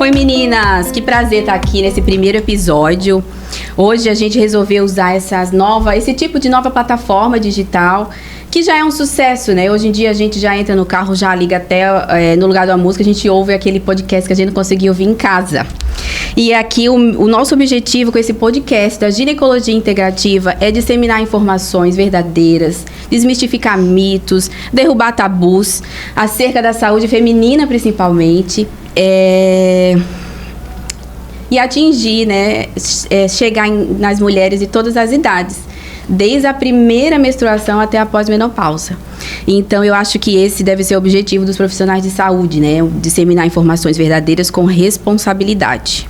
Oi meninas, que prazer estar aqui nesse primeiro episódio. Hoje a gente resolveu usar esse tipo de nova plataforma digital, que já é um sucesso, né? Hoje em dia a gente já entra no carro, já liga até no lugar da música, a gente ouve aquele podcast que a gente não conseguia ouvir em casa. E aqui o nosso objetivo com esse podcast da ginecologia integrativa é disseminar informações verdadeiras, desmistificar mitos, derrubar tabus acerca da saúde feminina principalmente, e atingir, né, chegar nas mulheres de todas as idades, desde a primeira menstruação até a pós-menopausa. Então, eu acho que esse deve ser o objetivo dos profissionais de saúde, né, disseminar informações verdadeiras com responsabilidade.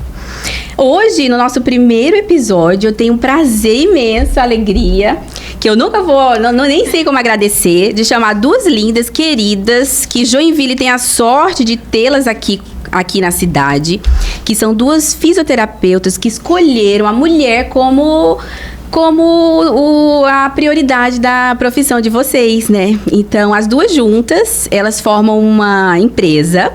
Hoje, no nosso primeiro episódio, eu tenho um prazer imenso, alegria, que eu nunca vou, nem sei como agradecer, de chamar duas lindas, queridas, que Joinville tem a sorte de tê-las aqui na cidade, que são duas fisioterapeutas que escolheram a mulher como a prioridade da profissão de vocês, né? Então, as duas juntas, elas formam uma empresa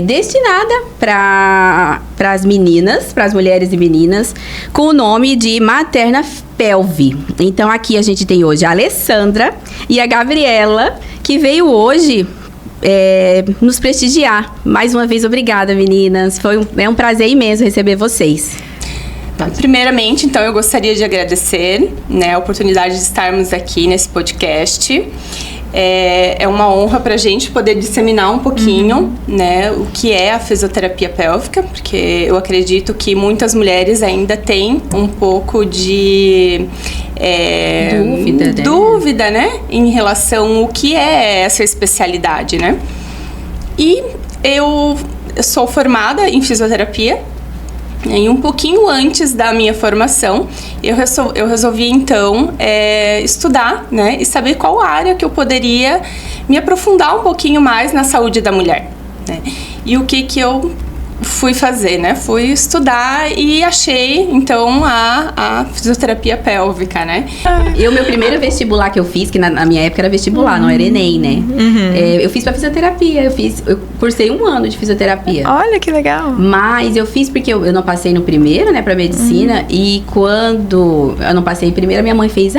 destinada para as meninas, para as mulheres e meninas, com o nome de Materna Pelve. Então, aqui a gente tem hoje a Alessandra e a Gabriela, que veio hoje nos prestigiar. Mais uma vez, obrigada, meninas. É um prazer imenso receber vocês. Primeiramente, então, eu gostaria de agradecer, né, a oportunidade de estarmos aqui nesse podcast. É uma honra para a gente poder disseminar um pouquinho, né, o que é a fisioterapia pélvica, porque eu acredito que muitas mulheres ainda têm um pouco de dúvida, né, em relação ao que é essa especialidade, né. E eu sou formada em fisioterapia. E um pouquinho antes da minha formação, eu resolvi, então, estudar, né, e saber qual área que eu poderia me aprofundar um pouquinho mais na saúde da mulher, né? E o que eu fui fazer, né? Fui estudar e achei, então, a fisioterapia pélvica, né? Meu primeiro vestibular que eu fiz, que na minha época era vestibular, não era Enem, né? Eu fiz pra fisioterapia, eu cursei 1 ano de fisioterapia. Olha, que legal! Mas eu fiz porque eu não passei no primeiro, né, pra medicina, e quando eu não passei em primeiro, minha mãe fez,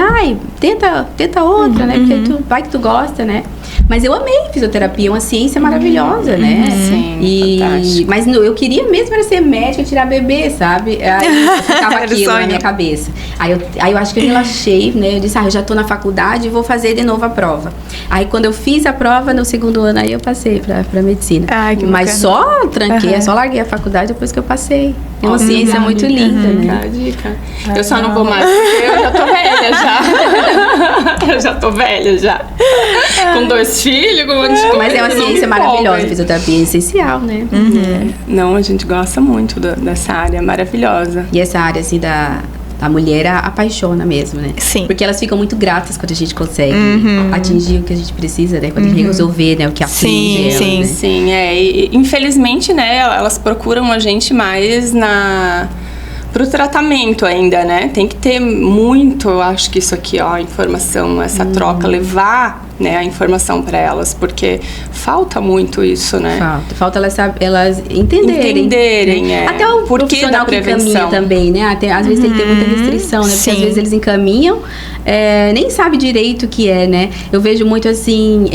tenta outra, né, porque vai que tu gosta, né? Mas eu amei fisioterapia, é uma ciência maravilhosa, né? Sim, mas eu queria mesmo era ser médica e tirar bebê, sabe? Aí eu ficava aquilo na minha cabeça. Aí eu acho que eu relaxei, né? Eu disse, eu já tô na faculdade e vou fazer de novo a prova. Aí quando eu fiz a prova, no 2º ano, aí eu passei pra medicina. Mas só tranquei, só larguei a faculdade depois que eu passei. É uma ciência muito linda, né? Dica. Eu só não vou mais, porque eu já tô velha já. Eu já tô velha já. Com 2 filhos, com um monte de coisa. Mas é uma ciência maravilhosa, fisioterapia é essencial, né? Não, a gente gosta muito dessa área maravilhosa. E essa área, assim, da mulher apaixona mesmo, né? Sim. Porque elas ficam muito gratas quando a gente consegue atingir o que a a gente precisa, né? Quando a gente resolver, né? O que aflige elas, né? Sim, e infelizmente, né? Elas procuram a gente mais pro tratamento ainda, né? Tem que ter muito, eu acho que isso aqui, ó, a informação, essa troca, levar, né, a informação para elas, porque falta muito isso, né? Falta elas entenderem né? Até o profissional que encaminha também, né? Às vezes tem que ter muita restrição, né? Porque às vezes eles encaminham, nem sabe direito o que é, né? Eu vejo muito assim,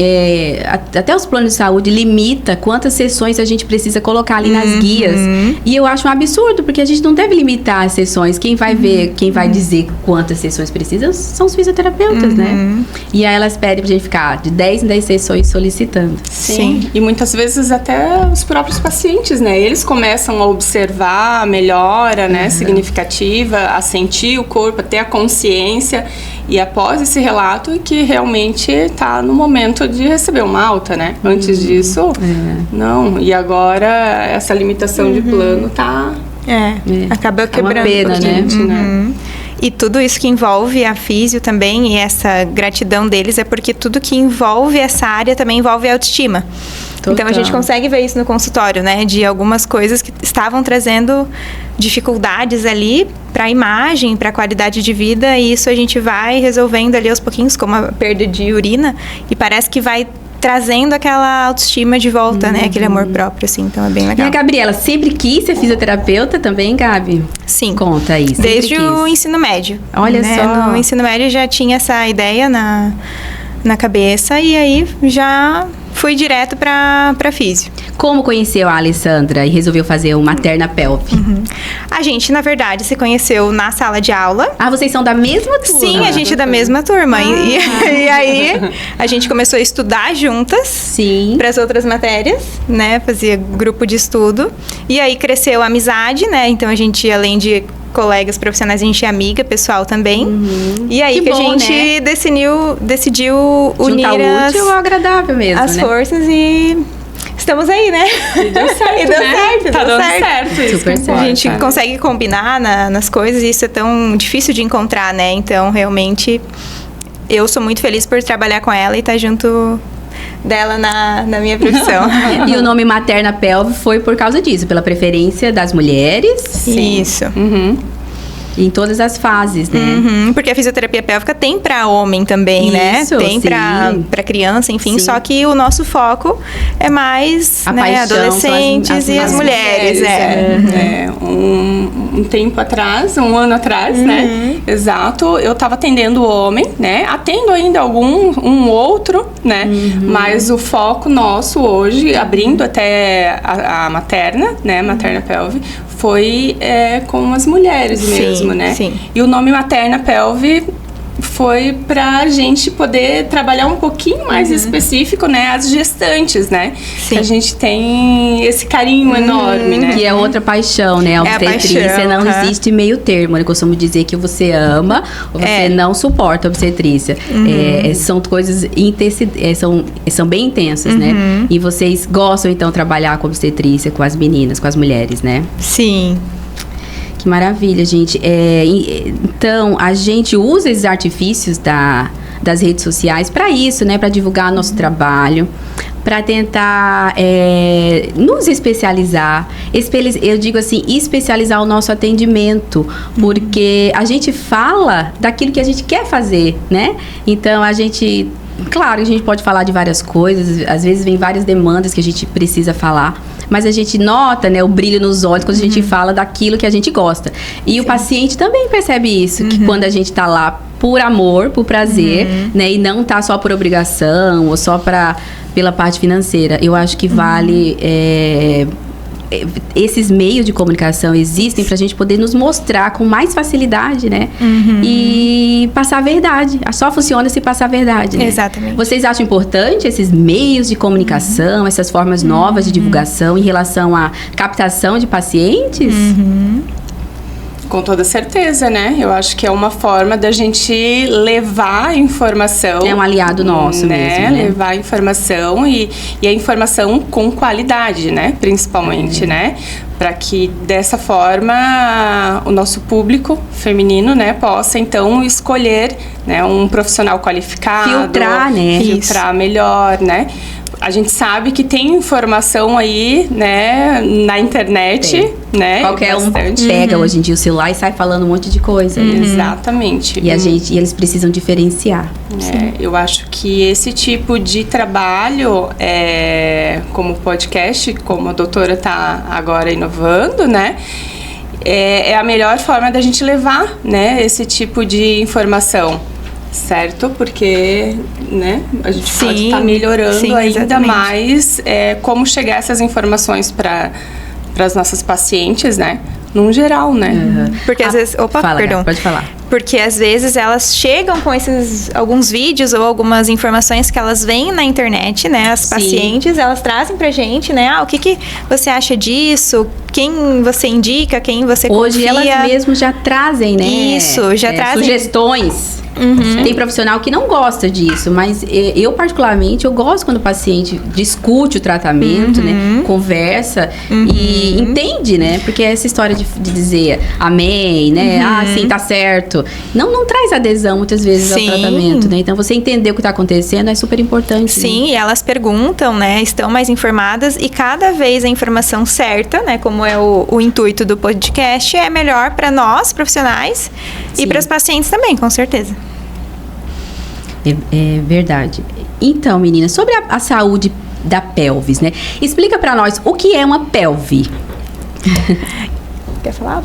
até os planos de saúde limita quantas sessões a gente precisa colocar ali nas guias. E eu acho um absurdo, porque a gente não deve limitar as sessões. Quem vai ver, quem vai dizer quantas sessões precisam são os fisioterapeutas, né? E aí elas pedem pra gente ficar de 10 em 10 sessões solicitando. Sim. E muitas vezes até os próprios pacientes, né? Eles começam a observar a melhora, né, significativa, a sentir o corpo, a ter a consciência. E após esse relato, que realmente está no momento de receber uma alta, né? Antes disso, não. E agora, essa limitação de plano tá... acaba quebrando. É uma pena, gente, né? E tudo isso que envolve a físio também, e essa gratidão deles, é porque tudo que envolve essa área também envolve a autoestima. Total. Então a gente consegue ver isso no consultório, né? De algumas coisas que estavam trazendo dificuldades ali para a imagem, para a qualidade de vida, e isso a gente vai resolvendo ali aos pouquinhos, como a perda de urina, e parece que vai trazendo aquela autoestima de volta, né? Aquele amor próprio, assim. Então, é bem legal. E a Gabriela sempre quis ser fisioterapeuta também, Gabi? Sim. Conta aí. Desde o ensino médio. Olha só. No ensino médio já tinha essa ideia na cabeça e aí já fui direto pra físio. Como conheceu a Alessandra e resolveu fazer o Materna Pelve? A gente, na verdade, se conheceu na sala de aula. Ah, vocês são da mesma turma? Sim, a gente é da mesma turma. E aí, a gente começou a estudar juntas. Sim. Para as outras matérias, né? Fazia grupo de estudo. E aí, cresceu a amizade, né? Então, a gente, além de colegas profissionais, a gente é amiga pessoal também. E aí que a gente decidiu unir o útil ao agradável mesmo, as forças e estamos aí, né? E deu certo, e deu certo, tá deu dando certo. certo. Super certo. A gente consegue combinar nas coisas e isso é tão difícil de encontrar, né? Então, realmente, eu sou muito feliz por trabalhar com ela e estar junto dela na minha profissão. E o nome Materna Pelve foi por causa disso, pela preferência das mulheres. Sim. Isso. Em todas as fases, né? Porque a fisioterapia pélvica tem para homem também, né? Tem para criança, enfim. Sim. Só que o nosso foco é mais adolescentes e as mulheres. Um tempo atrás, um ano atrás, né? Exato. Eu estava atendendo o homem, né? Atendo ainda um outro, né? Mas o foco nosso hoje, abrindo até a materna, né? Materna Pelve, foi com as mulheres mesmo, né? Sim. E o nome Materna Pelve foi pra gente poder trabalhar um pouquinho mais específico, né? As gestantes, né? Sim. A gente tem esse carinho enorme, né? Que é outra paixão, né? A obstetrícia não existe meio termo. Eu costumo dizer que você ama ou você não suporta a obstetrícia. São coisas são bem intensas, né? E vocês gostam, então, de trabalhar com obstetrícia, com as meninas, com as mulheres, né? Sim. Que maravilha, gente. Então, a gente usa esses artifícios das redes sociais para isso, né? Para divulgar nosso trabalho, para tentar nos especializar. Eu digo assim, especializar o nosso atendimento, porque a gente fala daquilo que a gente quer fazer, né? Então, claro, a gente pode falar de várias coisas, às vezes vem várias demandas que a gente precisa falar, mas a gente nota, né, o brilho nos olhos quando a gente fala daquilo que a gente gosta. E o paciente também percebe isso, que quando a gente tá lá por amor, por prazer, né, e não tá só por obrigação ou só pela parte financeira, eu acho que vale... esses meios de comunicação existem pra gente poder nos mostrar com mais facilidade, né? E passar a verdade. Só funciona se passar a verdade, né? Exatamente. Vocês acham importante esses meios de comunicação, essas formas novas de divulgação em relação à captação de pacientes? Com toda certeza, né? Eu acho que é uma forma da gente levar a informação. É um aliado nosso mesmo, né? Levar a informação e a informação com qualidade, né? Principalmente, né? Para que dessa forma o nosso público feminino, né, possa então escolher, né, um profissional qualificado, filtrar, né? Filtrar melhor, né? A gente sabe que tem informação aí, né, na internet, né? Qualquer um pega hoje em dia o celular e sai falando um monte de coisa. Exatamente. E eles precisam diferenciar. Eu acho que esse tipo de trabalho, como podcast, como a doutora está agora inovando, né? É a melhor forma da gente levar, né, esse tipo de informação. Certo? Porque, né, a gente pode estar melhorando ainda mais como chegar essas informações para as nossas pacientes, né? Num geral, né? Porque às vezes... Perdão. Pode falar. Porque às vezes elas chegam com alguns vídeos ou algumas informações que elas veem na internet, né? As pacientes, elas trazem pra gente, né? O que você acha disso? Quem você indica? Quem você confia? Hoje elas mesmas já trazem, né? Isso, já trazem. Sugestões. Tem profissional que não gosta disso, mas eu particularmente, eu gosto quando o paciente discute o tratamento, né? Conversa e entende, né? Porque essa história de dizer amém, né? Sim, tá certo. Não traz adesão muitas vezes ao tratamento, né? Então você entender o que tá acontecendo é super importante. Sim, né? E elas perguntam, né? Estão mais informadas e cada vez a informação certa, né? Como é o intuito do podcast, é melhor para nós, profissionais, e para os pacientes também, com certeza. É verdade. Então, meninas, sobre a saúde da pelvis, né? Explica pra nós o que é uma pelve. Quer falar?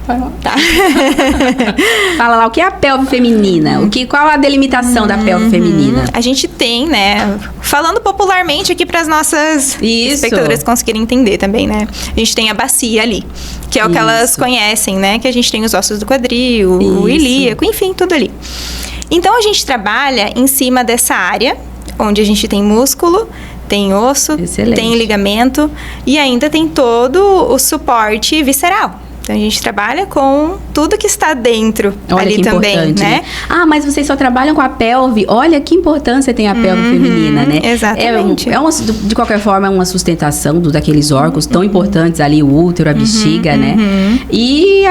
Vai lá. Tá. Fala lá, o que é a pelve feminina? Qual a delimitação da pelve feminina? A gente tem, né? Falando popularmente aqui para as nossas Isso. espectadoras conseguirem entender também, né? A gente tem a bacia ali, que é o que elas Isso. conhecem, né? Que a gente tem os ossos do quadril, o Isso. ilíaco, enfim, tudo ali. Então a gente trabalha em cima dessa área, onde a gente tem músculo, tem osso, Excelente. tem ligamento e ainda tem todo o suporte visceral. Então a gente trabalha com tudo que está dentro Olha ali que também, importante, né? Ah, mas vocês só trabalham com a pelve. Olha que importância tem a pelve feminina, né? Exatamente. De qualquer forma, é uma sustentação daqueles órgãos tão importantes ali, o útero, a bexiga, né? E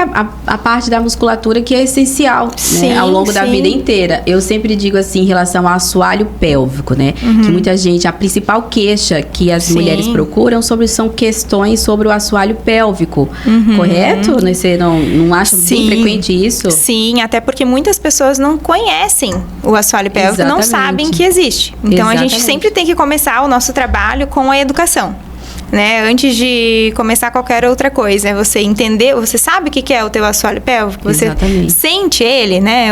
a parte da musculatura que é essencial, Sim, né? Ao longo da sim. vida inteira. Eu sempre digo assim, em relação ao assoalho pélvico, né? Que muita gente, a principal queixa que as Sim. mulheres procuram são questões sobre o assoalho pélvico, correto? Você não acha bem Sim. frequente isso? Sim, até porque muitas pessoas não conhecem o assoalho pélvico, não Exatamente. sabem que existe. Então a gente Exatamente. sempre tem que começar o nosso trabalho com a educação. Né? Antes de começar qualquer outra coisa, é você entender, você sabe o que é o teu assoalho pélvico, você Exatamente. sente ele, né?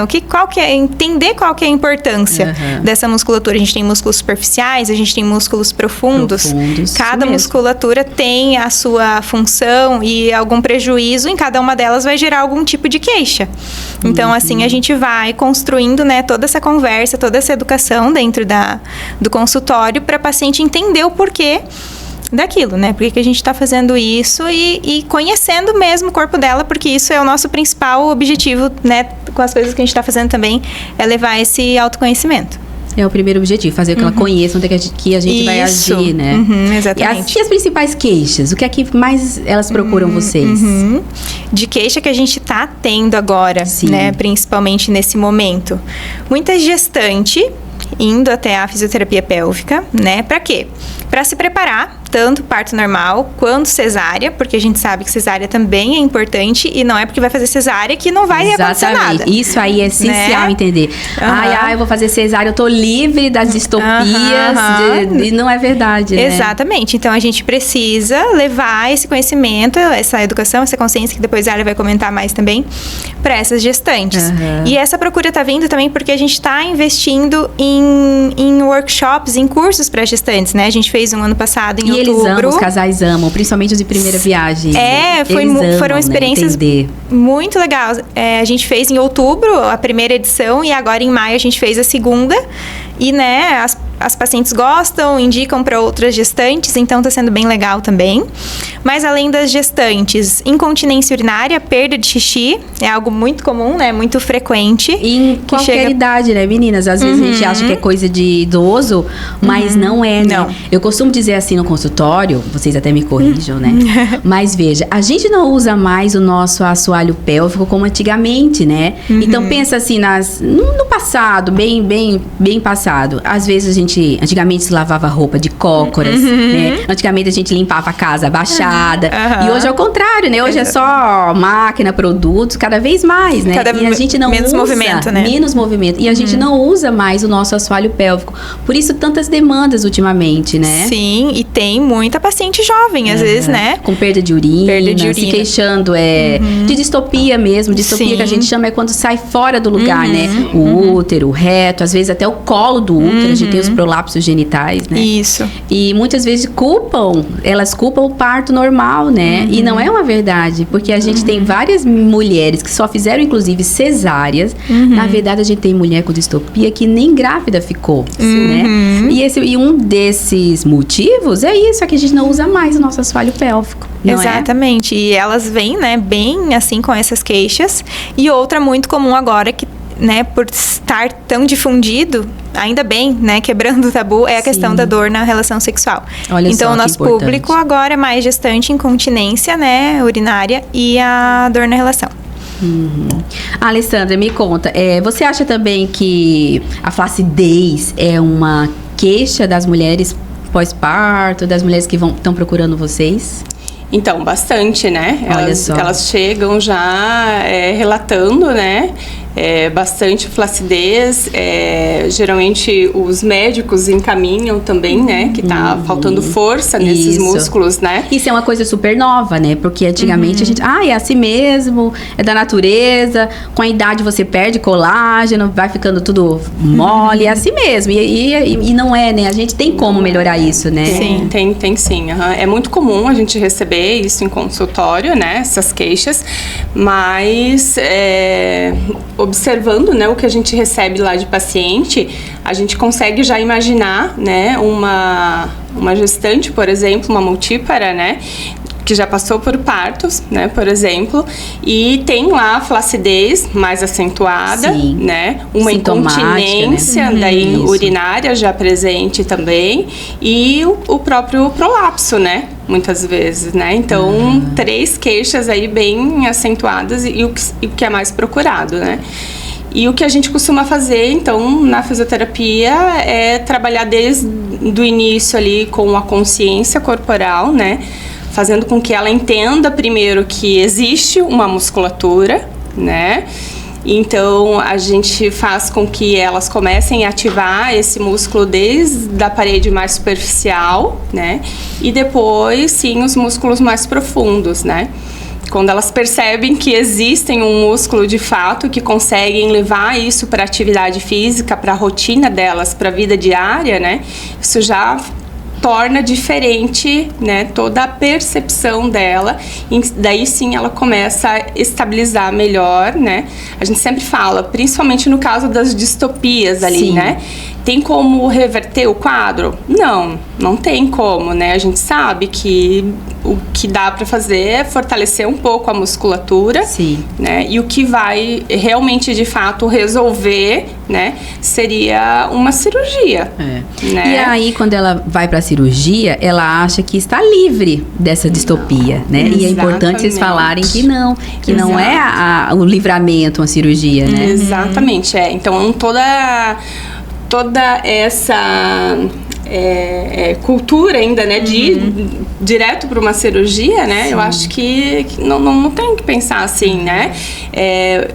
Entender qual que é a importância dessa musculatura. A gente tem músculos superficiais, a gente tem músculos profundos. Profundos, Cada isso mesmo. musculatura tem a sua função e algum prejuízo em cada uma delas vai gerar algum tipo de queixa. Então, assim, a gente vai construindo, né, toda essa conversa, toda essa educação dentro do consultório para a paciente entender o porquê daquilo, né? Por que a gente está fazendo isso e conhecendo mesmo o corpo dela, porque isso é o nosso principal objetivo, né? Com as coisas que a gente está fazendo também, é levar esse autoconhecimento. É o primeiro objetivo, fazer com que ela conheça onde é que a gente vai Isso. agir, né? Exatamente. E as principais queixas? O que é que mais elas procuram vocês? De queixa que a gente tá tendo agora, Sim. né? Principalmente nesse momento. Muita gestante indo até a fisioterapia pélvica, né? Pra quê? Pra se preparar, tanto parto normal quanto cesárea, porque a gente sabe que cesárea também é importante e não é porque vai fazer cesárea que não vai acontecer nada. Isso aí é essencial Né? entender. Eu vou fazer cesárea, eu tô livre das distopias e não é verdade, né? Exatamente. Então, a gente precisa levar esse conhecimento, essa educação, essa consciência, que depois a Alia vai comentar mais também, para essas gestantes. E essa procura tá vindo também porque a gente está investindo em workshops, em cursos para gestantes, né? A gente fez um ano passado, em outubro. Eles amam, os casais amam, principalmente os de primeira viagem. Foram experiências muito legais. A gente fez em outubro a primeira edição e agora em maio a gente fez a segunda. E, né, as pacientes gostam, indicam para outras gestantes, então está sendo bem legal também. Mas além das gestantes, incontinência urinária, perda de xixi, é algo muito comum, né, muito frequente. Em qualquer idade, né, meninas? Às vezes a gente acha que é coisa de idoso, mas não é, né? Não. Eu costumo dizer assim no consultório, vocês até me corrijam, né? Mas veja, a gente não usa mais o nosso assoalho pélvico como antigamente, né? Então pensa assim, no passado, bem passado. Às vezes antigamente se lavava roupa de cócoras, né? Antigamente a gente limpava a casa abaixada. E hoje é o contrário, né? Hoje é só máquina, produtos, cada vez mais, né? E a gente não menos movimento, né? Menos movimento. E a gente não usa mais o nosso assoalho pélvico. Por isso, tantas demandas ultimamente, né? Sim, e tem muita paciente jovem, às vezes, né? Com perda de urina, se queixando de distopia mesmo. Distopia que a gente chama é quando sai fora do lugar, né? O útero, o reto, às vezes até o colo do útero. A gente tem os prolapsos genitais, né? Isso. E muitas vezes elas culpam o parto normal, né? E não é uma verdade, porque a gente tem várias mulheres que só fizeram, inclusive, cesáreas. Na verdade, a gente tem mulher com distopia que nem grávida ficou, né? E um desses motivos é isso, é que a gente não usa mais o nosso assoalho pélvico. Exatamente. E elas vêm, né, bem assim com essas queixas. E outra muito comum agora que, né, por estar tão difundido, ainda bem, né, quebrando o tabu, é a questão da dor na relação sexual. Olha então, só, o nosso público agora é mais gestante, incontinência, né, urinária e a dor na relação. Alessandra, me conta, você acha também que a flacidez é uma queixa das mulheres pós-parto, das mulheres que estão procurando vocês? Então, bastante, né? Olha só. Elas chegam já relatando, né? bastante flacidez. Geralmente os médicos encaminham também, né? Que tá faltando força nesses músculos, né? Isso é uma coisa super nova, né? Porque antigamente a gente... é assim mesmo, é da natureza. Com a idade você perde colágeno, vai ficando tudo mole, é assim mesmo. E não é, né? A gente tem como melhorar isso, né? Sim, tem sim. É muito comum a gente receber isso em consultório, né? Essas queixas. Mas, observando, né, o que a gente recebe lá de paciente, a gente consegue já imaginar, né, uma gestante, por exemplo, uma multípara, né, que já passou por partos, né, por exemplo, e tem lá a flacidez mais acentuada, Sim. né, uma incontinência, né? daí urinária já presente também, e o próprio prolapso, né, muitas vezes, né, então 3 queixas aí bem acentuadas e o que é mais procurado, né. E o que a gente costuma fazer, então, na fisioterapia é trabalhar desde o início ali com a consciência corporal, né, fazendo com que ela entenda primeiro que existe uma musculatura, né? Então, a gente faz com que elas comecem a ativar esse músculo desde a parede mais superficial, né? E depois, sim, os músculos mais profundos, né? Quando elas percebem que existem um músculo de fato, que conseguem levar isso para a atividade física, para a rotina delas, para a vida diária, né? Isso já torna diferente, né, toda a percepção dela, e daí sim ela começa a estabilizar melhor, né? A gente sempre fala, principalmente no caso das distopias ali, sim, né? Tem como reverter o quadro? Não tem como, né? A gente sabe que o que dá para fazer é fortalecer um pouco a musculatura, sim, né? E o que vai realmente, de fato, resolver, né, seria uma cirurgia. Né? E aí, quando ela vai para a cirurgia, ela acha que está livre dessa distopia, né? E é importante vocês falarem que não é o livramento, uma cirurgia, né? Exatamente, Então, toda essa cultura ainda, né, de ir direto para uma cirurgia, né? Sim. Eu acho que não tem que pensar assim, né?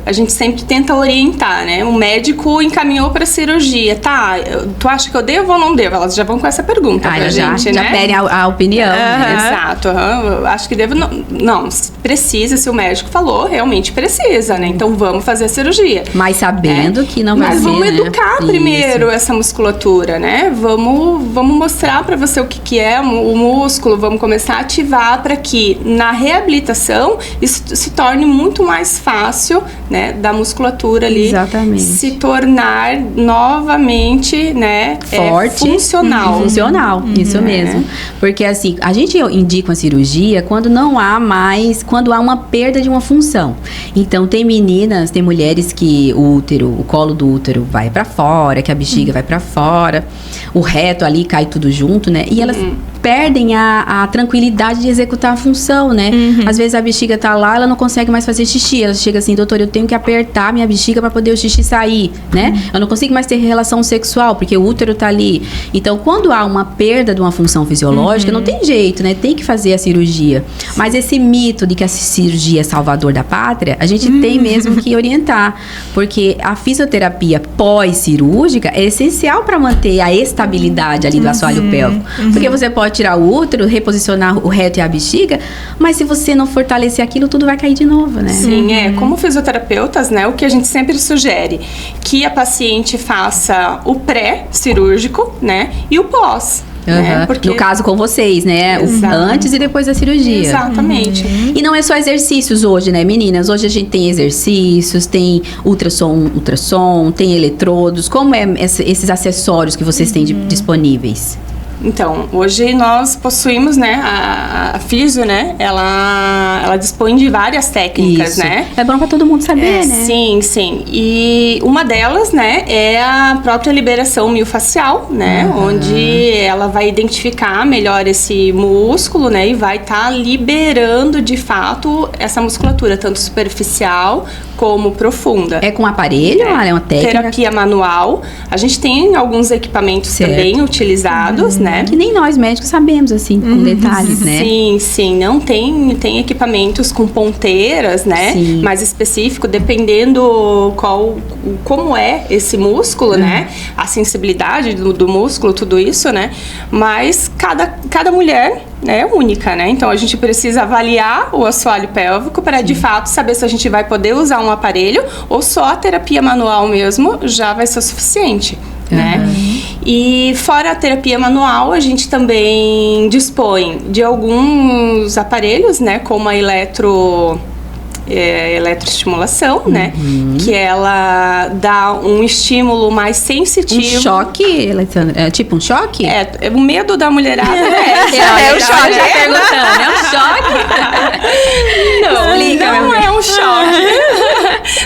A gente sempre tenta orientar, né? O médico encaminhou para cirurgia, tá? Tu acha que eu devo ou não devo? Elas já vão com essa pergunta pra gente, né? Já pedem a opinião. Exato. Eu acho que devo... Não, precisa, se o médico falou, realmente precisa, né? Então vamos fazer a cirurgia. Mas sabendo que não vai ser, Mas vamos educar primeiro essa musculatura, né? Vamos mostrar para você o que é o músculo, vamos começar a ativar para que na reabilitação isso se torne muito mais fácil, né, da musculatura ali. Exatamente. Se tornar novamente, né, forte, funcional. Isso mesmo. Porque assim, a gente indica uma cirurgia quando quando há uma perda de uma função. Então tem mulheres que o colo do útero vai para fora, que a bexiga vai para fora, o reto ali cai tudo junto, né? E elas perdem a tranquilidade de executar a função, né? Às vezes a bexiga tá lá, ela não consegue mais fazer xixi. Ela chega assim, doutor, eu tenho que apertar minha bexiga para poder o xixi sair, né? Eu não consigo mais ter relação sexual, porque o útero tá ali. Então, quando há uma perda de uma função fisiológica, não tem jeito, né? Tem que fazer a cirurgia. Mas esse mito de que a cirurgia é salvador da pátria, a gente tem mesmo que orientar. Porque a fisioterapia pós-cirúrgica é essencial para manter a estabilidade ali do assoalho pélvico. Porque você pode tirar o útero, reposicionar o reto e a bexiga, mas se você não fortalecer aquilo, tudo vai cair de novo, né? Sim, como fisioterapeutas, né, o que a gente sempre sugere, que a paciente faça o pré-cirúrgico, né, e o pós. Né? Porque... No caso com vocês, né? O antes e depois da cirurgia. Exatamente. E não é só exercícios hoje, né, meninas? Hoje a gente tem exercícios, tem ultrassom, tem eletrodos. Como é esses acessórios que vocês têm disponíveis? Então, hoje nós possuímos, né, a Fisio, né, ela dispõe de várias técnicas, né? É bom para todo mundo saber, né? Sim. E uma delas, né, é a própria liberação miofascial, né, onde ela vai identificar melhor esse músculo, né, e vai estar liberando, de fato, essa musculatura, tanto superficial como profunda. É com aparelho? É uma técnica? Terapia manual. A gente tem alguns equipamentos também utilizados, né? né? Que nem nós médicos sabemos, assim, com detalhes, né? Sim. Não tem equipamentos com ponteiras, né? Sim. Mais específico, dependendo como é esse músculo, né? A sensibilidade do músculo, tudo isso, né? Mas cada mulher é única, né? Então, a gente precisa avaliar o assoalho pélvico para, de fato, saber se a gente vai poder usar um aparelho ou só a terapia manual mesmo já vai ser o suficiente, né? E fora a terapia manual, a gente também dispõe de alguns aparelhos, né? Como a eletroestimulação, né? Que ela dá um estímulo mais sensitivo. Um choque, Alexandra? É tipo um choque? É o medo da mulherada. É o choque, tá perguntando. É um choque? Não é um choque.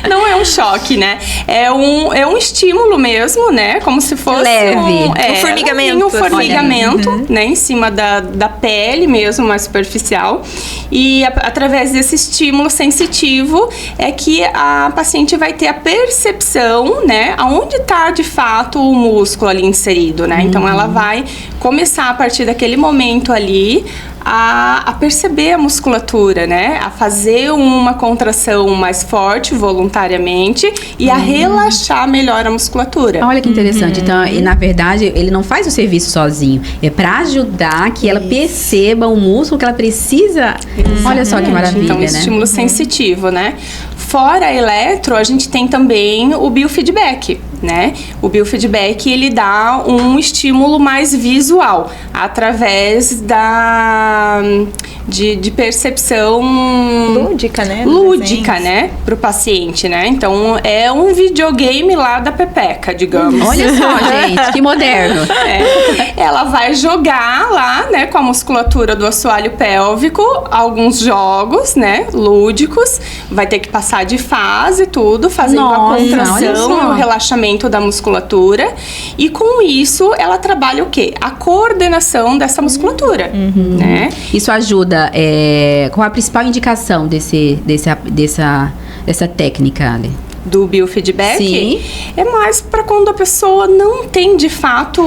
Não é um choque, né? É um estímulo mesmo, né? Como se fosse leve. Um formigamento. Um formigamento, né? Em cima da pele mesmo, mais superficial. E através desse estímulo sensitivo é que a paciente vai ter a percepção, né? Aonde está de fato o músculo ali inserido, né? Então ela vai começar a partir daquele momento ali a perceber a musculatura, né? A fazer uma contração mais forte voluntariamente e a relaxar melhor a musculatura. Olha que interessante. Então, e na verdade, ele não faz o serviço sozinho. É para ajudar que ela perceba o músculo que ela precisa. Olha só que maravilha, então, né? estímulo sensitivo, né? Fora a eletro, a gente tem também o biofeedback, né? O biofeedback, ele dá um estímulo mais visual, através de percepção lúdica, né? Lúdica, né? Pro paciente, né? Então, é um videogame lá da Pepeca, digamos. Olha só, gente, que moderno. Ela vai jogar lá, né, com a musculatura do assoalho pélvico, alguns jogos, né, lúdicos. Vai ter que passar de fase, tudo, fazendo a contração e o relaxamento da musculatura. E com isso, ela trabalha o quê? A coordenação dessa musculatura, né? Isso ajuda, qual a principal indicação dessa técnica, Ale? Do biofeedback? Sim. É mais para quando a pessoa não tem, de fato,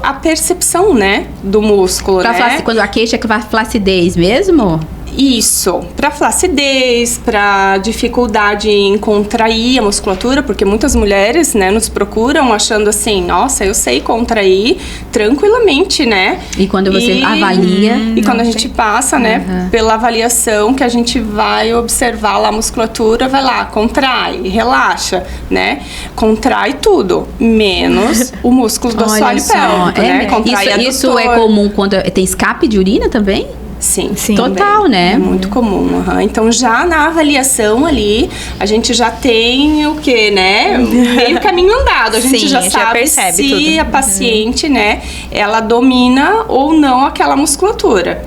a percepção, né, do músculo, né? Quando a queixa é com a flacidez mesmo? Isso, para flacidez, para dificuldade em contrair a musculatura, porque muitas mulheres, né, nos procuram achando assim, nossa, eu sei contrair tranquilamente, né? E quando você avalia... E quando a gente passa, né, pela avaliação, que a gente vai observar lá a musculatura, vai lá, contrai, relaxa, né? Contrai tudo, menos o músculo do assoalho pélvico, né? Contrai isso é comum quando tem escape de urina também? Sim, total, também. né? É muito comum. Então, já na avaliação ali, a gente já tem o quê, né? Meio caminho andado. A gente já sabe se tudo. A paciente, né, ela domina ou não aquela musculatura,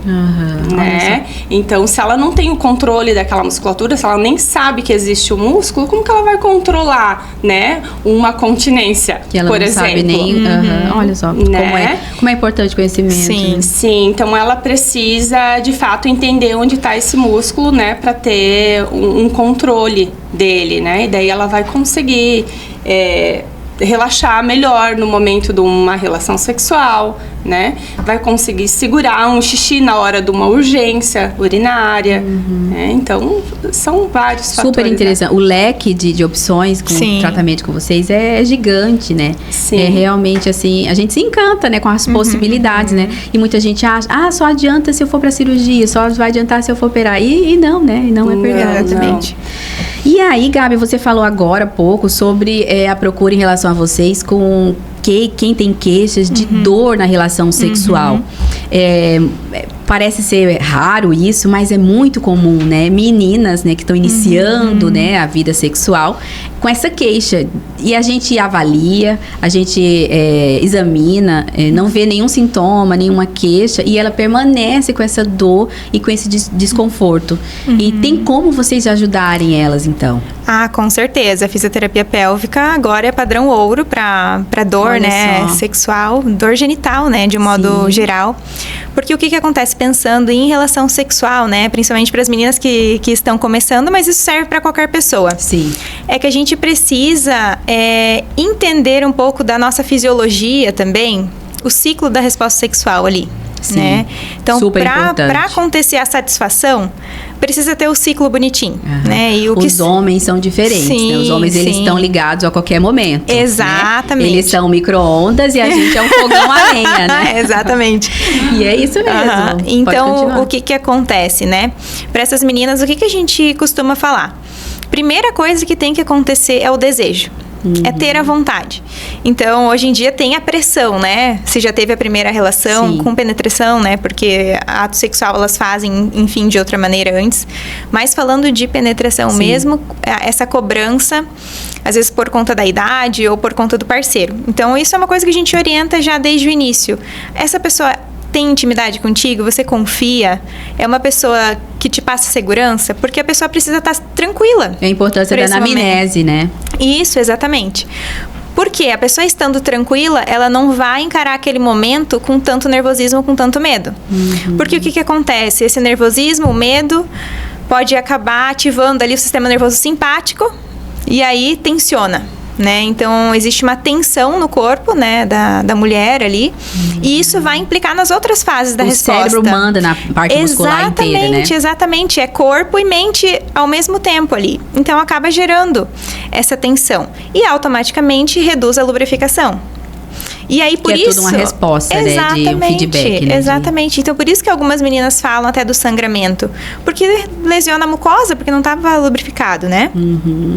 né? Então, se ela não tem o controle daquela musculatura, se ela nem sabe que existe o músculo, como que ela vai controlar, né, uma continência, que ela por não exemplo? Sabe nem, olha só, né? como é importante o conhecimento. Sim, né? Sim. Então, ela precisa de fato entender onde está esse músculo, né, para ter um controle dele, né, e daí ela vai conseguir relaxar melhor no momento de uma relação sexual, né, vai conseguir segurar um xixi na hora de uma urgência urinária, né? Então são vários fatores. Super interessante. Né? O leque de opções com tratamento com vocês é gigante, né? Sim. É realmente assim, a gente se encanta, né, com as possibilidades, né? E muita gente acha, só adianta se eu for para cirurgia, só vai adiantar se eu for operar. E não, né? E não é verdade. Exatamente. E aí, Gabi, você falou agora há pouco sobre a procura em relação a vocês com quem tem queixas de dor na relação sexual. Parece ser raro isso, mas é muito comum, né? Meninas, né, que estão iniciando, né, a vida sexual com essa queixa. E a gente avalia, a gente examina, não vê nenhum sintoma, nenhuma queixa, e ela permanece com essa dor e com esse desconforto. E tem como vocês ajudarem elas, então? Ah, com certeza. A fisioterapia pélvica agora é padrão ouro para dor, Olha né, só. sexual, dor genital, né, de modo geral. Porque o que acontece pensando em relação sexual, né, principalmente para as meninas que estão começando, mas isso serve para qualquer pessoa. Sim. É que a gente precisa entender um pouco da nossa fisiologia também, o ciclo da resposta sexual ali. Sim, né? Então, para acontecer a satisfação, precisa ter o ciclo bonitinho, né? E os homens são diferentes, sim, né? Os homens, eles estão ligados a qualquer momento. Exatamente. Né? Eles são micro-ondas e a gente é um fogão a lenha, né? Exatamente. E é isso mesmo. Então, o que acontece, né? Para essas meninas, o que a gente costuma falar? Primeira coisa que tem que acontecer é o desejo. É ter a vontade. Então, hoje em dia tem a pressão, né? Se já teve a primeira relação com penetração, né? Porque ato sexual elas fazem, enfim, de outra maneira antes. Mas falando de penetração mesmo, essa cobrança, às vezes por conta da idade ou por conta do parceiro. Então, isso é uma coisa que a gente orienta já desde o início. Essa pessoa tem intimidade contigo, você confia, é uma pessoa que te passa segurança, porque a pessoa precisa estar tranquila. É a importância da anamnese, né? Isso, exatamente. Porque a pessoa estando tranquila, ela não vai encarar aquele momento com tanto nervosismo, com tanto medo. Porque o que acontece? Esse nervosismo, o medo, pode acabar ativando ali o sistema nervoso simpático e aí tensiona. Né? Então, existe uma tensão no corpo, né, da mulher ali, e isso vai implicar nas outras fases da resposta. O cérebro manda na parte muscular inteira, né? Exatamente, é corpo e mente ao mesmo tempo ali. Então, acaba gerando essa tensão e automaticamente reduz a lubrificação. E aí, por isso... é tudo uma resposta, né, de um feedback, né? Exatamente. Então, por isso que algumas meninas falam até do sangramento. Porque lesiona a mucosa, porque não estava lubrificado, né?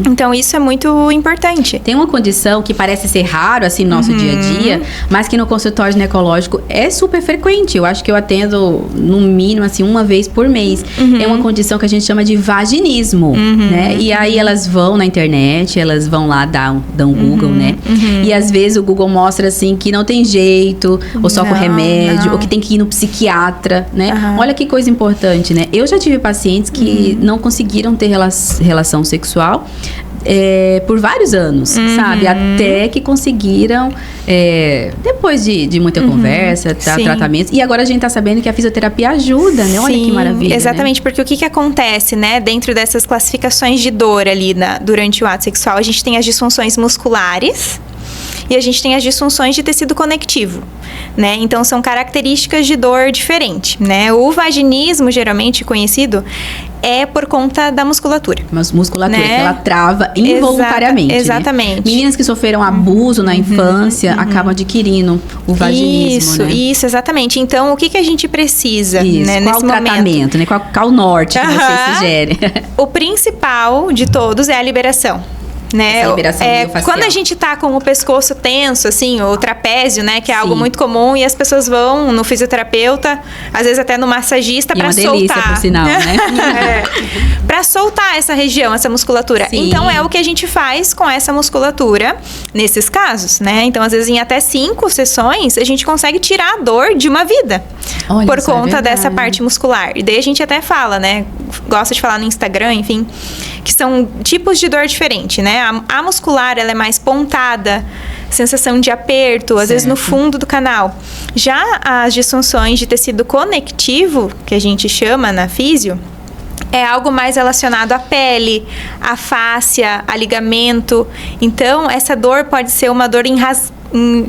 Então, isso é muito importante. Tem uma condição que parece ser raro, assim, no nosso dia a dia, mas que no consultório ginecológico é super frequente. Eu acho que eu atendo, no mínimo, assim, uma vez por mês. É uma condição que a gente chama de vaginismo, né? E aí, elas vão na internet, elas vão lá, dão Google, né? E às vezes o Google mostra, assim, que não tem jeito, ou só com remédio, ou que tem que ir no psiquiatra, né? Olha que coisa importante, né? Eu já tive pacientes que não conseguiram ter relação sexual por vários anos, sabe? Até que conseguiram, depois de muita conversa, tratamento. E agora a gente tá sabendo que a fisioterapia ajuda, né? Olha que maravilha, exatamente, né? porque o que acontece, né? Dentro dessas classificações de dor ali durante o ato sexual, a gente tem as disfunções musculares, e a gente tem as disfunções de tecido conectivo, né? Então, são características de dor diferentes, né? O vaginismo, geralmente conhecido, é por conta da musculatura. Mas musculatura, né? Que ela trava involuntariamente. Exatamente. Né? Meninas que sofreram abuso na infância acabam adquirindo o vaginismo, Isso, exatamente. Então, o que a gente precisa, né, qual nesse o tratamento, né? Qual o norte que você sugere? O principal de todos é a liberação. Né? Essa liberação miofascial. Quando a gente tá com o pescoço tenso, assim, o trapézio, né? Que é algo muito comum, e as pessoas vão no fisioterapeuta, às vezes até no massagista, para soltar. É uma delícia, por sinal, né? Para soltar essa região, essa musculatura. Sim. Então, é o que a gente faz com essa musculatura nesses casos, né? Então, às vezes, em até 5 sessões, a gente consegue tirar a dor de uma vida. Olha, por conta dessa parte muscular. E daí a gente até fala, né? Gosta de falar no Instagram, enfim, que são tipos de dor diferentes, né? A muscular, ela é mais pontada, sensação de aperto, às vezes no fundo do canal. Já as disfunções de tecido conectivo, que a gente chama na físio, é algo mais relacionado à pele, à fáscia, a ligamento. Então, essa dor pode ser uma dor em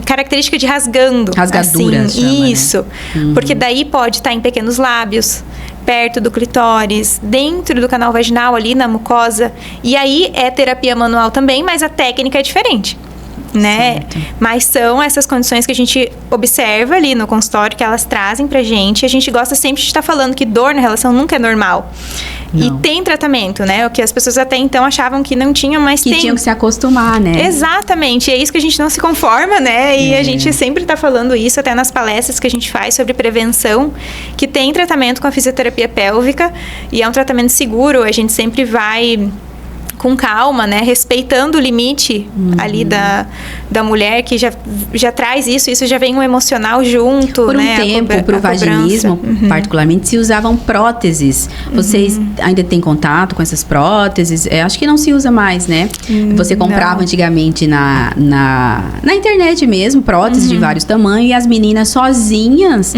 característica de rasgando. Rasgadura, assim, chama, isso. Né? Porque daí pode estar em pequenos lábios, perto do clitóris, dentro do canal vaginal, ali na mucosa. E aí é terapia manual também, mas a técnica é diferente. Né? Mas são essas condições que a gente observa ali no consultório, que elas trazem pra gente. A gente gosta sempre de estar falando que dor na relação nunca é normal. Não. E tem tratamento, né? O que as pessoas até então achavam que não tinham, mas tem. Que tinham que se acostumar, né? Exatamente. E é isso que a gente não se conforma, né? E a gente sempre tá falando isso, até nas palestras que a gente faz sobre prevenção, que tem tratamento com a fisioterapia pélvica. E é um tratamento seguro. A gente sempre vai com calma, né? Respeitando o limite ali da mulher, que já traz isso já vem um emocional junto, por um né? tempo, pro vaginismo, particularmente, se usavam próteses. Vocês ainda têm contato com essas próteses? Acho que não se usa mais, né? Você comprava antigamente na internet mesmo, próteses de vários tamanhos, e as meninas sozinhas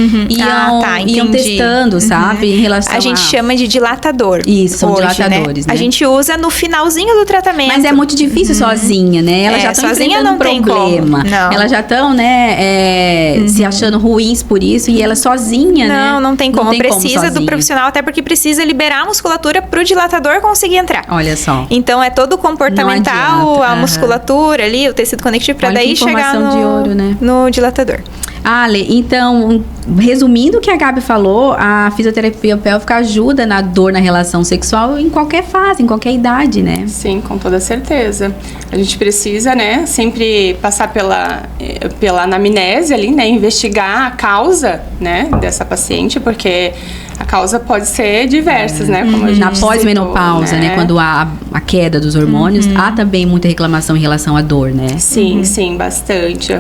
iam testando, sabe? Em relação a gente chama de dilatador. Isso, são dilatadores, né? A gente usa no finalzinho finalzinho do tratamento. Mas é muito difícil sozinha, né? Elas já estão enfrentando um problema. Elas já estão, né, se achando ruins por isso. E ela sozinha, né? Não tem como. Precisa do profissional, até porque precisa liberar a musculatura pro dilatador conseguir entrar. Olha só. Então, é todo comportamental, a musculatura ali, o tecido conectivo, pra daí chegar de ouro, né? no dilatador. Ale, então, resumindo o que a Gabi falou, a fisioterapia pélvica ajuda na dor na relação sexual em qualquer fase, em qualquer idade, né? Sim, com toda certeza. A gente precisa, né, sempre passar pela anamnese ali, né, investigar a causa, né, dessa paciente, porque a causa pode ser diversas, né? Como a gente na pós-menopausa, né? Quando há a queda dos hormônios, há também muita reclamação em relação à dor, né? Sim, sim, bastante.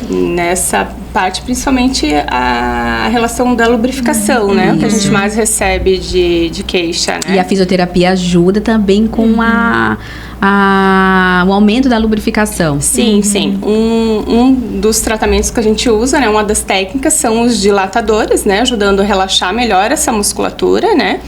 Nessa parte, principalmente a relação da lubrificação, né? O que a gente mais recebe de queixa, né? E a fisioterapia ajuda também com o aumento da lubrificação. Sim, sim. Um dos tratamentos que a gente usa, né? Uma das técnicas são os dilatadores, né? Ajudando a relaxar melhor essa musculatura, né?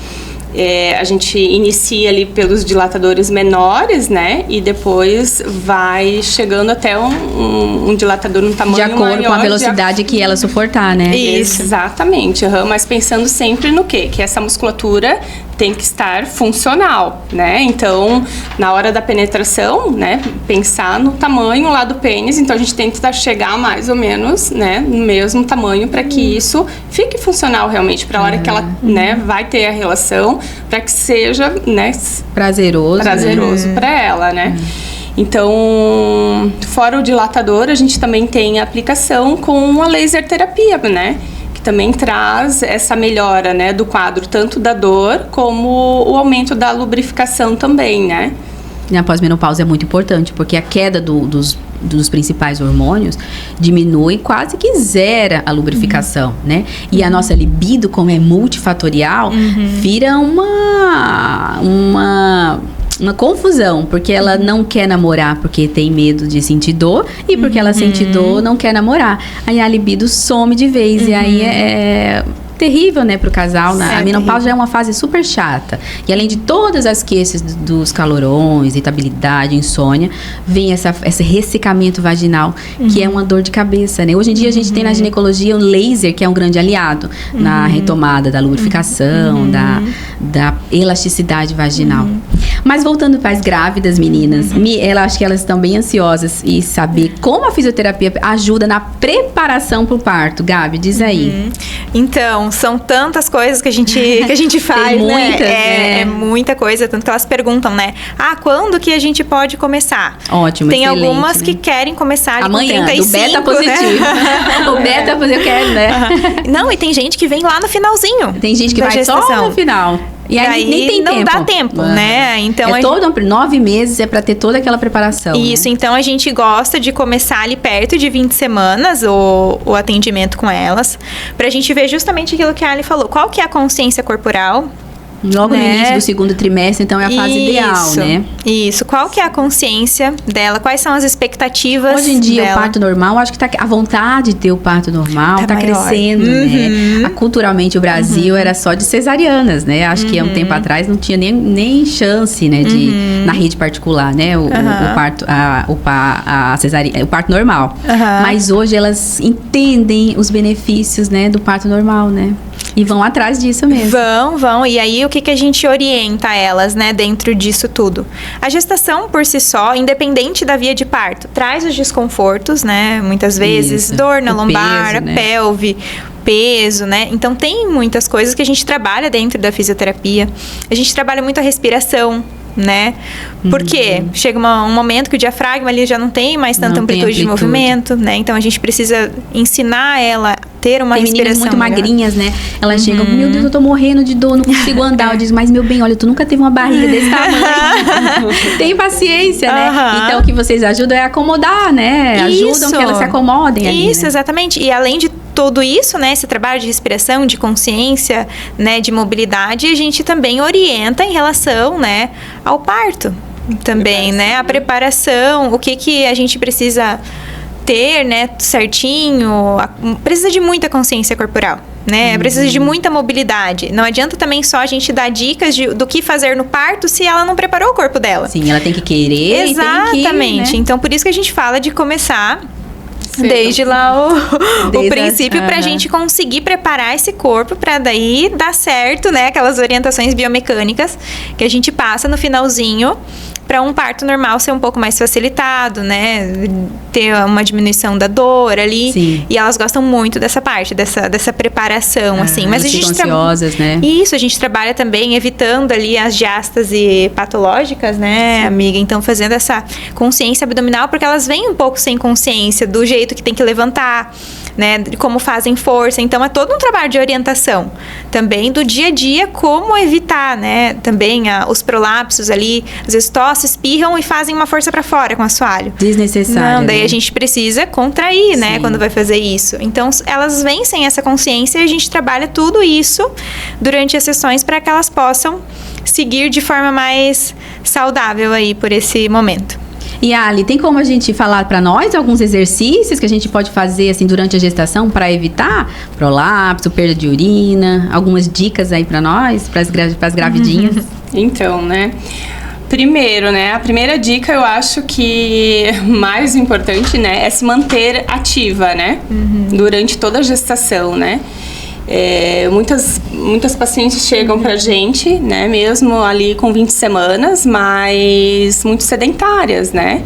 A gente inicia ali pelos dilatadores menores, né? E depois vai chegando até um dilatador num tamanho maior. De acordo com a velocidade que ela suportar, né? Isso. Exatamente. Mas pensando sempre no quê? Que essa musculatura tem que estar funcional, né? Então, na hora da penetração, né? Pensar no tamanho lá do pênis. Então, a gente tenta chegar mais ou menos, né? No mesmo tamanho para que isso fique funcional realmente. Para a hora que ela, né? Vai ter a relação, para que seja, né? Prazeroso para ela, né? Então, fora o dilatador, a gente também tem a aplicação com a laser terapia, né? Também traz essa melhora, né, do quadro, tanto da dor como o aumento da lubrificação também, né? Na pós-menopausa é muito importante, porque a queda dos principais hormônios diminui, quase que zera a lubrificação, né? E a nossa libido, como é multifatorial, vira uma confusão, porque ela não quer namorar porque tem medo de sentir dor, e porque ela sente dor, não quer namorar. Aí a libido some de vez, e aí é terrível, né, pro casal. A menopausa já é uma fase super chata. E além de todas as queixas dos calorões, irritabilidade, insônia, vem esse ressecamento vaginal, que é uma dor de cabeça, né? Hoje em dia a gente tem na ginecologia um laser, que é um grande aliado na retomada da lubrificação, da elasticidade vaginal. Mas voltando para as grávidas, meninas, acho que elas estão bem ansiosas em saber como a fisioterapia ajuda na preparação para o parto. Gabi, diz aí. Então, são tantas coisas que a gente faz, tem muitas, né? É muita coisa, tanto que elas perguntam, né? quando que a gente pode começar? Ótimo, tem excelente, algumas, né? que querem começar amanhã, com 35, do beta positivo. Né? O beta positivo, eu quero, né? Não, e tem gente que vem lá no finalzinho. Tem gente que vai gestação. só no final. E aí nem tem tempo. Não dá tempo, né? Então, 9 meses é pra ter toda aquela preparação. Isso, né? Então a gente gosta de começar ali perto de 20 semanas o atendimento com elas, pra gente ver justamente aquilo que a Ali falou. Qual que é a consciência corporal? Logo no início do segundo trimestre, então é a fase ideal, né? Isso. Qual que é a consciência dela? Quais são as expectativas Hoje em dia, dela? o parto normal, acho que a vontade de ter o parto normal tá crescendo, né? Culturalmente, o Brasil era só de cesarianas, né? Acho que há um tempo atrás não tinha nem chance, né? Na rede particular, né? O parto normal. Mas hoje elas entendem os benefícios, né? Do parto normal, né? E vão atrás disso mesmo. Vão. E aí, o que a gente orienta elas, né, dentro disso tudo? A gestação, por si só, independente da via de parto, traz os desconfortos, né? Muitas vezes, dor na lombar, peso, né? pelve, peso, né? Então, tem muitas coisas que a gente trabalha dentro da fisioterapia. A gente trabalha muito a respiração, né? Porque chega um momento que o diafragma ali já não tem mais tanta amplitude de movimento, né? Então, a gente precisa ensinar ela a ter uma respiração muito melhor. magrinhas, né? Elas chegam, meu Deus, eu tô morrendo de dor, não consigo andar. Eu digo, mas meu bem, olha, tu nunca teve uma barriga desse tamanho. Tem paciência, né? Então, o que vocês ajudam é acomodar, né? Ajudam que elas se acomodem ali, Isso, né? Exatamente. E além de tudo isso, né, esse trabalho de respiração, de consciência, né, de mobilidade, a gente também orienta em relação, né, ao parto também, né, a preparação, o que a gente precisa ter, né, certinho, precisa de muita consciência corporal, né? Precisa de muita mobilidade. Não adianta também só a gente dar dicas do que fazer no parto se ela não preparou o corpo dela. Sim, ela tem que querer. Exatamente. E tem que, né? Então, por isso que a gente fala de começar desde lá o princípio, pra gente conseguir preparar esse corpo pra daí dar certo, né? Aquelas orientações biomecânicas que a gente passa no finalzinho, para um parto normal ser um pouco mais facilitado, né? Ter uma diminuição da dor ali. Sim. E elas gostam muito dessa parte, dessa preparação, assim. Mas a gente ansiosas, né? Isso, a gente trabalha também evitando ali as diástase patológicas, né, sim, amiga? Então, fazendo essa consciência abdominal, porque elas vêm um pouco sem consciência do jeito que tem que levantar, né? De como fazem força. Então, é todo um trabalho de orientação. Também do dia a dia, como evitar, né? Também os prolapsos ali. Às vezes tossem, espirram e fazem uma força para fora com o assoalho. Desnecessário. Não, daí né? A gente precisa contrair, né? Sim. Quando vai fazer isso. Então, elas vêm sem essa consciência e a gente trabalha tudo isso durante as sessões para que elas possam seguir de forma mais saudável aí por esse momento. E Ali, tem como a gente falar para nós alguns exercícios que a gente pode fazer assim durante a gestação para evitar prolapso, perda de urina? Algumas dicas aí para nós, para as gravidinhas? Então, né? Primeiro, né? A primeira dica eu acho que mais importante, né? É se manter ativa, né? Durante toda a gestação, né? Muitas pacientes chegam pra gente, né, mesmo ali com 20 semanas, mas muito sedentárias, né?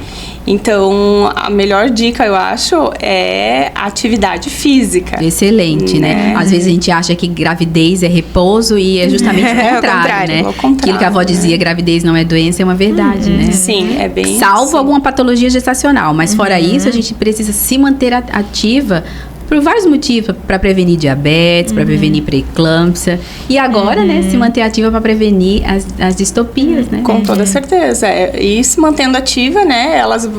Então, a melhor dica, eu acho, é a atividade física. Excelente, né? Às vezes a gente acha que gravidez é repouso e é justamente o contrário, né? Aquilo que a avó dizia, gravidez não é doença, é uma verdade, né? Sim, é bem... Salvo alguma patologia gestacional, mas fora isso, a gente precisa se manter ativa por vários motivos, para prevenir diabetes, para prevenir pré-eclâmpsia. E agora, né, se manter ativa para prevenir as distopias, né? Com toda certeza. E se mantendo ativa, né, elas,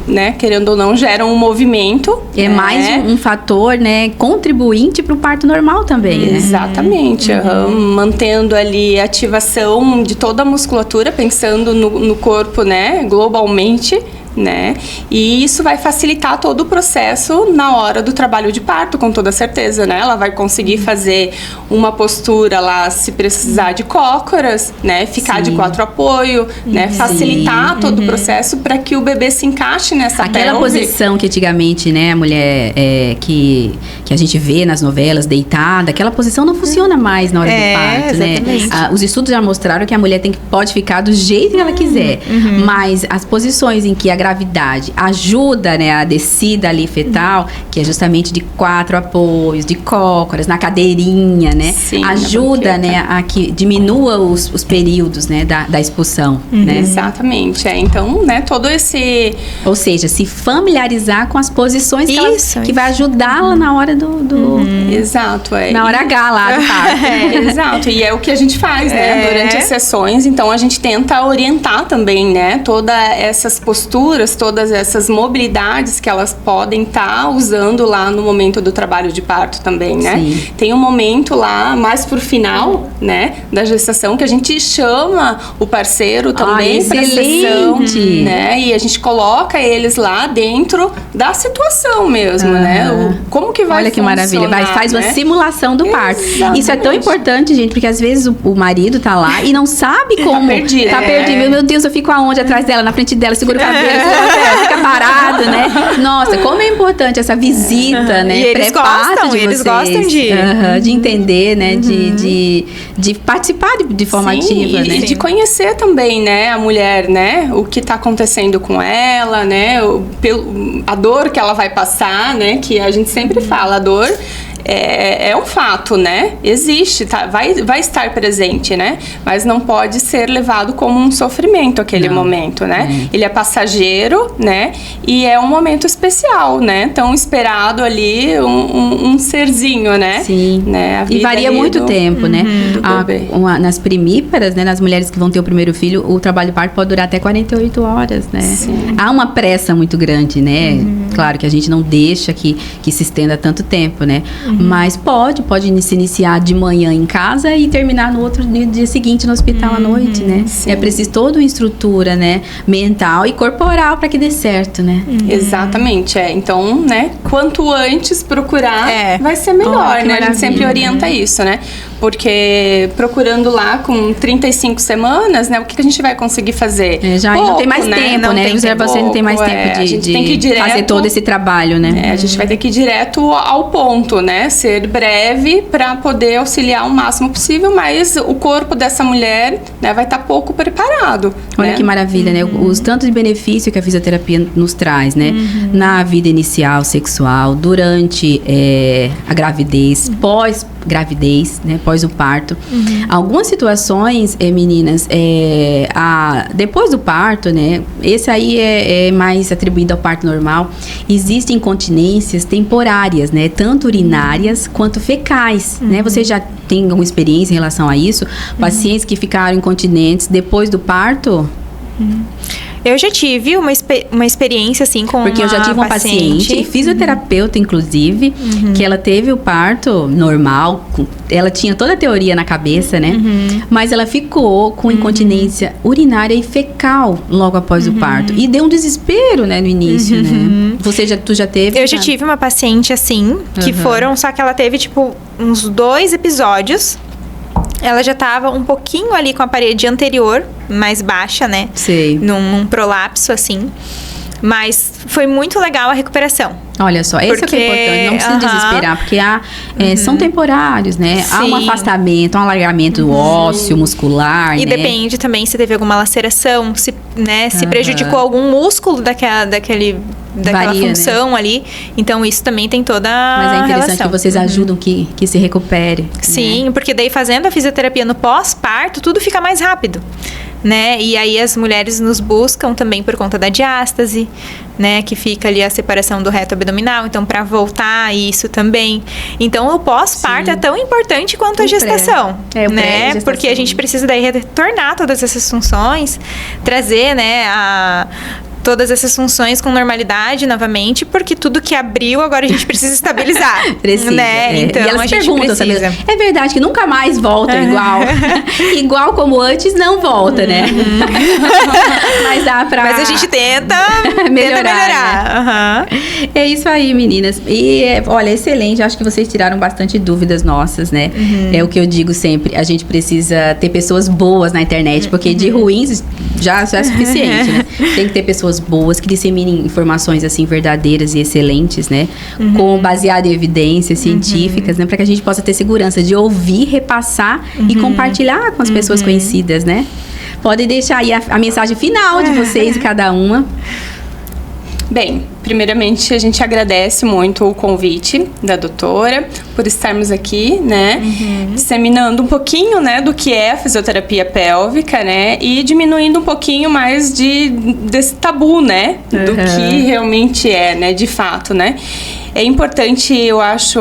né, querendo ou não, geram um movimento. É mais um fator, né, contribuinte para o parto normal também, né? Exatamente. Mantendo ali a ativação de toda a musculatura, pensando no corpo, né, globalmente, né? E isso vai facilitar todo o processo na hora do trabalho de parto, com toda certeza, né? Ela vai conseguir fazer uma postura lá, se precisar de cócoras, né? Ficar de 4 apoio, né? Facilitar todo o processo para que o bebê se encaixe nessa pelve. Aquela posição que antigamente, né, a mulher que a gente vê nas novelas, deitada, aquela posição não funciona mais na hora do parto, exatamente. né? Os estudos já mostraram que a mulher pode ficar do jeito que ela quiser, mas as posições em que a gravidade ajuda, né, a descida ali fetal, que é justamente de 4 apoios, de cócoras, na cadeirinha, né? Sim, ajuda, né, a que diminua os períodos, né, da expulsão, né? Exatamente. Então, né, todo esse... Ou seja, se familiarizar com as posições que vai ajudá-la na hora Exato, na hora H lá do parto. Exato, e é o que a gente faz, né, durante as sessões. Então, a gente tenta orientar também, né, todas essas posturas, todas essas mobilidades que elas podem estar usando lá no momento do trabalho de parto também, né? Sim. Tem um momento lá, mais pro final, né, da gestação, que a gente chama o parceiro também pra sessão, né? E a gente coloca eles lá dentro da situação mesmo, né? Como que vai funcionar, que maravilha, faz uma simulação do parto. Exatamente. Isso é tão importante, gente, porque às vezes o marido tá lá e não sabe como. Tá perdido. Meu Deus, eu fico aonde? Atrás dela, na frente dela, segura o cabelo, fica parado, né? Nossa, como é importante essa visita, né? E eles gostam de entender, né? De participar de forma ativa, né? E de conhecer também, né, a mulher, né? O que tá acontecendo com ela, né? A dor que ela vai passar, né? Que a gente sempre fala, a dor é um fato, né? Existe, tá? Vai estar presente, né? Mas não pode ser levado como um sofrimento aquele momento, né? Ele é passageiro, né? E é um momento especial, né? Tão esperado ali, um serzinho, né? Sim. Né? A vida e varia muito tempo, né? Nas primíparas, né? Nas mulheres que vão ter o primeiro filho, o trabalho de parto pode durar até 48 horas, né? Sim. Há uma pressa muito grande, né? Claro que a gente não deixa que se estenda tanto tempo, né? Mas pode se iniciar de manhã em casa e terminar no outro dia seguinte no hospital à noite, né? Sim. É preciso toda uma estrutura, né? Mental e corporal para que dê certo, né? Exatamente, Então, né, quanto antes procurar, vai ser melhor, né? A gente sempre orienta isso, né? Porque procurando lá com 35 semanas, né? O que a gente vai conseguir fazer? Já pouco, não tem mais tempo, né? Você não tem mais tempo a gente tem que ir direto, fazer todo esse trabalho, né? A gente vai ter que ir direto ao ponto, né? Ser breve para poder auxiliar o máximo possível, mas o corpo dessa mulher, né, vai estar pouco preparado. Olha, né? Que maravilha, né? Os tantos benefícios que a fisioterapia nos traz, né? Na vida inicial sexual, durante a gravidez, pós-gravidez, né? Pós o parto. Algumas situações, meninas, depois do parto, né? Esse aí é mais atribuído ao parto normal. Existem incontinências temporárias, né? Tanto urinárias quanto fecais, né? Você já tem alguma experiência em relação a isso? Pacientes que ficaram incontinentes depois do parto? Eu já tive uma experiência, assim, com Porque eu já tive uma paciente fisioterapeuta, inclusive, que ela teve o parto normal, ela tinha toda a teoria na cabeça, né? Mas ela ficou com incontinência urinária e fecal logo após o parto. E deu um desespero, né, no início, né? Tu já teve? Eu já tive uma paciente, assim, que só que ela teve, tipo, uns 2 episódios. Ela já estava um pouquinho ali com a parede anterior, mais baixa, né? Sei. Num prolapso, assim. Mas foi muito legal a recuperação. Olha só, esse é o que é importante, não precisa desesperar, porque são temporários, né? Sim. Há um afastamento, um alargamento ósseo, muscular, e né? depende também se teve alguma laceração, se prejudicou algum músculo daquela Varia, função, né? Ali. Então, isso também tem toda a Mas é interessante relação. que vocês ajudam que se recupere. Sim, né? porque daí fazendo a fisioterapia no pós-parto, tudo fica mais rápido. Né? E aí as mulheres nos buscam também por conta da diástase, né? Que fica ali a separação do reto abdominal, então para voltar isso também. Então o pós-parto é tão importante quanto a gestação, né? Porque a gente precisa daí retornar todas essas funções, trazer, né, todas essas funções com normalidade novamente, porque tudo que abriu, agora a gente precisa estabilizar. Precisa. Né? Então, e elas a gente perguntam, precisa. Sabe? É verdade que nunca mais volta igual. Igual como antes, não volta, né? Mas dá pra... Mas a gente tenta melhorar. Né? É isso aí, meninas. E, olha, excelente. Acho que vocês tiraram bastante dúvidas nossas, né? É o que eu digo sempre. A gente precisa ter pessoas boas na internet, porque de ruins já é suficiente, né? Tem que ter pessoas boas que disseminem informações assim verdadeiras e excelentes, né? Baseado em evidências científicas, né? Para que a gente possa ter segurança de ouvir, repassar e compartilhar com as pessoas conhecidas, né? Podem deixar aí a mensagem final de vocês, cada uma. Bem, primeiramente a gente agradece muito o convite da doutora por estarmos aqui, né, disseminando um pouquinho, né, do que é a fisioterapia pélvica, né, e diminuindo um pouquinho mais desse tabu, né, do que realmente é, né, de fato, né. É importante, eu acho,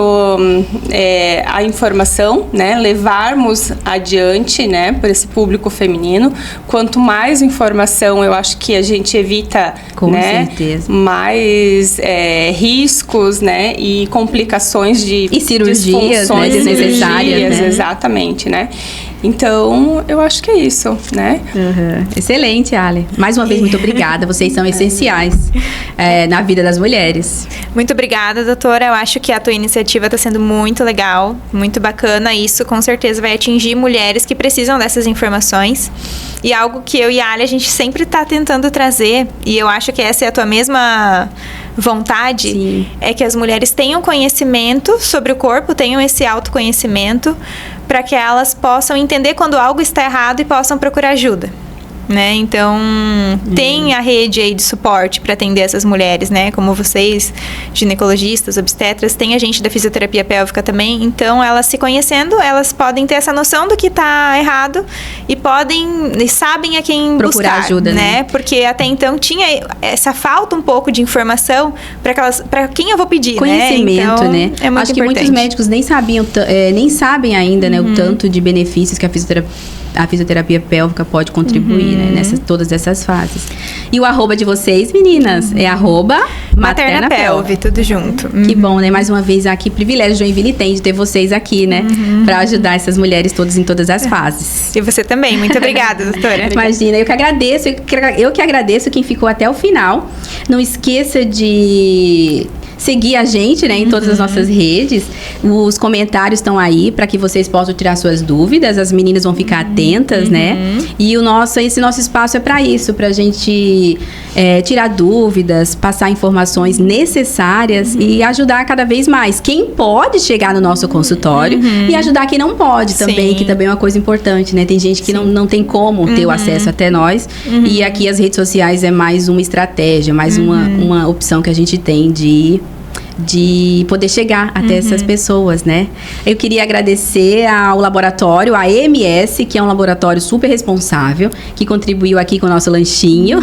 a informação, né? Levarmos adiante, né? Para esse público feminino. Quanto mais informação, eu acho que a gente evita, com certeza, mais riscos, né? E complicações de cirurgias, né? Desnecessárias, né? Exatamente, né? Então, eu acho que é isso, né? Excelente, Ale. Mais uma vez, muito obrigada. Vocês são essenciais na vida das mulheres. Muito obrigada, doutora. Eu acho que a tua iniciativa está sendo muito legal, muito bacana. Isso, com certeza, vai atingir mulheres que precisam dessas informações. E algo que eu e a Ale, a gente sempre está tentando trazer, e eu acho que essa é a tua mesma vontade, sim, é que as mulheres tenham conhecimento sobre o corpo, tenham esse autoconhecimento, para que elas possam entender quando algo está errado e possam procurar ajuda, né? Então, tem a rede aí de suporte para atender essas mulheres, né? Como vocês, ginecologistas, obstetras, tem a gente da fisioterapia pélvica também. Então, elas se conhecendo, elas podem ter essa noção do que está errado e sabem a quem procurar buscar, ajuda, né? Porque até então tinha essa falta um pouco de informação para quem eu vou pedir, conhecimento, né? Então, né? é muito Acho que importante. muitos médicos nem sabiam, nem sabem ainda, né, o tanto de benefícios que a fisioterapia pélvica pode contribuir, né, todas essas fases. E o arroba de vocês, meninas, é arroba Materna Pelve, tudo junto. Que bom, né? Mais uma vez aqui, privilégio Joinville tem de ter vocês aqui, né? Pra ajudar essas mulheres todas em todas as fases. E você também. Muito obrigada, doutora. Imagina, eu que agradeço. Eu que agradeço quem ficou até o final. Não esqueça de seguir a gente, né, em todas as nossas redes. Os comentários estão aí para que vocês possam tirar suas dúvidas. As meninas vão ficar atentas, né? E esse nosso espaço é para isso, para a gente tirar dúvidas, passar informações necessárias e ajudar cada vez mais quem pode chegar no nosso consultório e ajudar quem não pode também, Sim. que também é uma coisa importante, né? Tem gente que não tem como ter o acesso até nós. E aqui as redes sociais é mais uma estratégia, mais uma opção que a gente tem de poder chegar até essas pessoas, né? Eu queria agradecer ao laboratório, a EMS, que é um laboratório super responsável, que contribuiu aqui com o nosso lanchinho,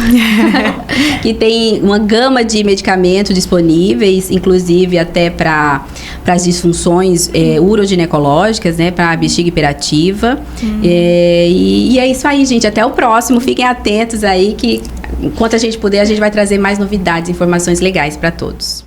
que tem uma gama de medicamentos disponíveis, inclusive até para as disfunções uroginecológicas, né? Para a bexiga hiperativa. E é isso aí, gente. Até o próximo. Fiquem atentos aí que, enquanto a gente puder, a gente vai trazer mais novidades, informações legais para todos.